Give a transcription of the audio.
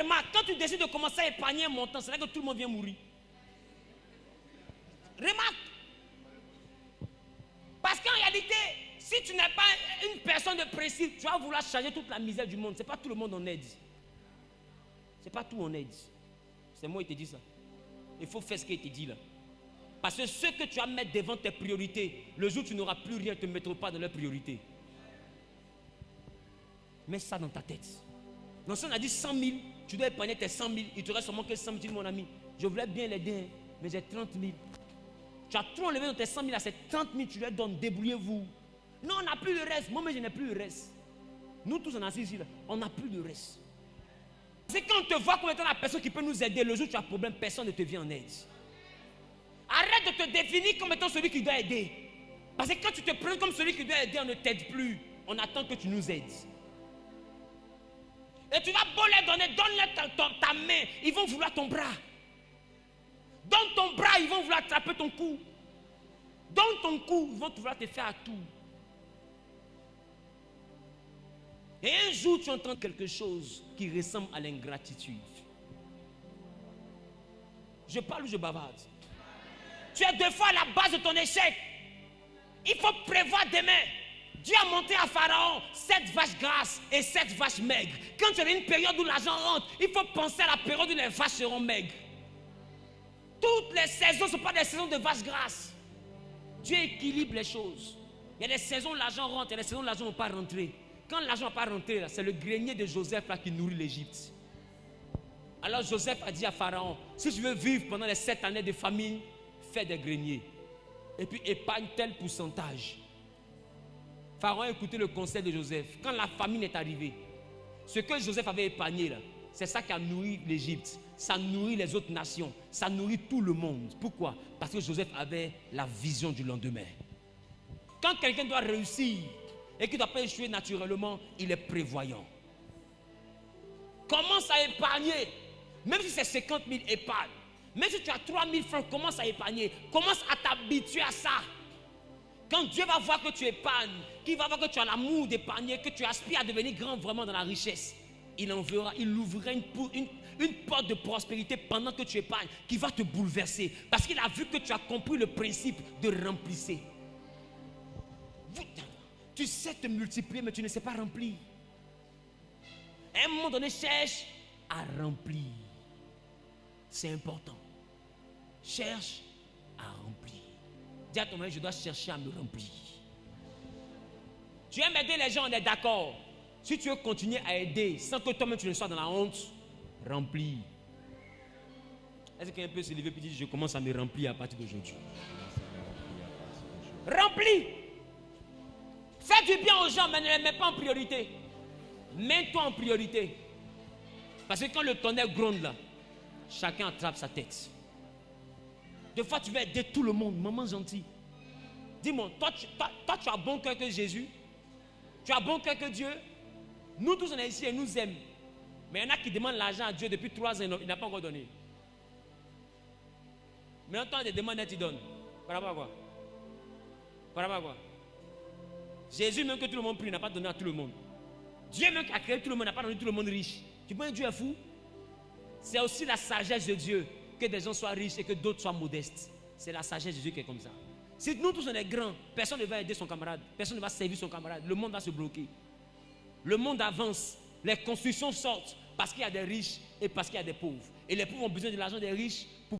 remarque, quand tu décides de commencer à épargner un montant, c'est là que tout le monde vient mourir. Remarque. Parce qu'en réalité, si tu n'es pas une personne de principe, tu vas vouloir changer toute la misère du monde. Ce n'est pas tout le monde en aide. Ce n'est pas tout en aide. C'est moi qui te dis ça. Il faut faire ce qu'il te dit là. Parce que ce que tu vas mettre devant tes priorités, le jour où tu n'auras plus rien, ne te mettront pas dans leurs priorités. Mets ça dans ta tête. Donc si on a dit 100 000, tu dois épargner tes 100 000. Il te reste seulement que 100 000, tu dis mon ami. Je voulais bien l'aider, mais j'ai 30 000. Tu as trop enlevé dans tes 100 000 à ces 30 000, tu leur donnes, débrouillez-vous. Non, on n'a plus le reste. Moi-même, je n'ai plus le reste. Nous tous, on est assis ici, là. On n'a plus de reste. C'est quand on te voit comme étant la personne qui peut nous aider, le jour où tu as un problème, personne ne te vient en aide. Arrête de te définir comme étant celui qui doit aider. Parce que quand tu te prends comme celui qui doit aider, on ne t'aide plus. On attend que tu nous aides. Et tu vas beau leur donner, donne-leur ta main, ils vont vouloir ton bras. Donne ton bras, ils vont vouloir attraper ton cou. Donne ton cou, ils vont vouloir te faire à tout. Et un jour, tu entends quelque chose qui ressemble à l'ingratitude. Je parle ou je bavarde? Tu es deux fois à la base de ton échec. Il faut prévoir demain. Dieu a monté à Pharaon 7 vaches grasses et 7 vaches maigres. Quand tu as une période où l'argent rentre, il faut penser à la période où les vaches seront maigres. Toutes les saisons ne sont pas des saisons de vaches grasses. Dieu équilibre les choses. Il y a des saisons où l'argent rentre, il y a des saisons où l'argent ne va pas rentrer. Quand l'argent ne va pas rentrer, c'est le grenier de Joseph là, qui nourrit l'Égypte. Alors Joseph a dit à Pharaon, si tu veux vivre pendant les 7 années de famine, fais des greniers. Et puis épargne tel pourcentage. Pharaon a écouté le conseil de Joseph. Quand la famine est arrivée, ce que Joseph avait épargné là, c'est ça qui a nourri l'Égypte. Ça nourrit les autres nations. Ça nourrit tout le monde. Pourquoi? Parce que Joseph avait la vision du lendemain. Quand quelqu'un doit réussir et qu'il ne doit pas échouer naturellement, il est prévoyant. Commence à épargner. Même si c'est 50 000, épargne. Même si tu as 3 000 francs, commence à épargner. Commence à t'habituer à ça. Quand Dieu va voir que tu épargnes, qu'il va voir que tu as l'amour d'épargner, que tu aspires à devenir grand vraiment dans la richesse, il ouvrira une porte de prospérité pendant que tu épargnes qui va te bouleverser. Parce qu'il a vu que tu as compris le principe de remplir. Tu sais te multiplier, mais tu ne sais pas remplir. À un moment donné, cherche à remplir. C'est important. Cherche à remplir. Dis à ton mari, je dois chercher à me remplir. Tu aimes aider les gens, on est d'accord. Si tu veux continuer à aider sans que toi-même tu ne sois dans la honte, remplis. Est-ce que quelqu'un peut se lever et dire, je commence à me remplir à partir d'aujourd'hui? Remplis. Fais du bien aux gens, mais ne les mets pas en priorité. Mets-toi en priorité. Parce que quand le tonnerre gronde là, chacun attrape sa tête. Des fois, tu veux aider tout le monde, maman gentille. Dis-moi, toi, tu as bon cœur que Jésus. Tu as bon cœur que Dieu. Nous tous, on est ici et nous aime. Mais il y en a qui demandent l'argent à Dieu depuis 3 ans, il n'a pas encore donné. Mais en temps de demander, tu donnes. Par rapport à quoi? Par rapport à quoi? Jésus, même que tout le monde prie, n'a pas donné à tout le monde. Dieu, même qui a créé tout le monde, n'a pas donné à tout le monde riche. Tu penses que Dieu est fou? C'est aussi la sagesse de Dieu que des gens soient riches et que d'autres soient modestes. C'est la sagesse de Dieu qui est comme ça. Si nous tous on est grands, personne ne va aider son camarade, personne ne va servir son camarade, le monde va se bloquer. Le monde avance, les constructions sortent parce qu'il y a des riches et parce qu'il y a des pauvres. Et les pauvres ont besoin de l'argent des riches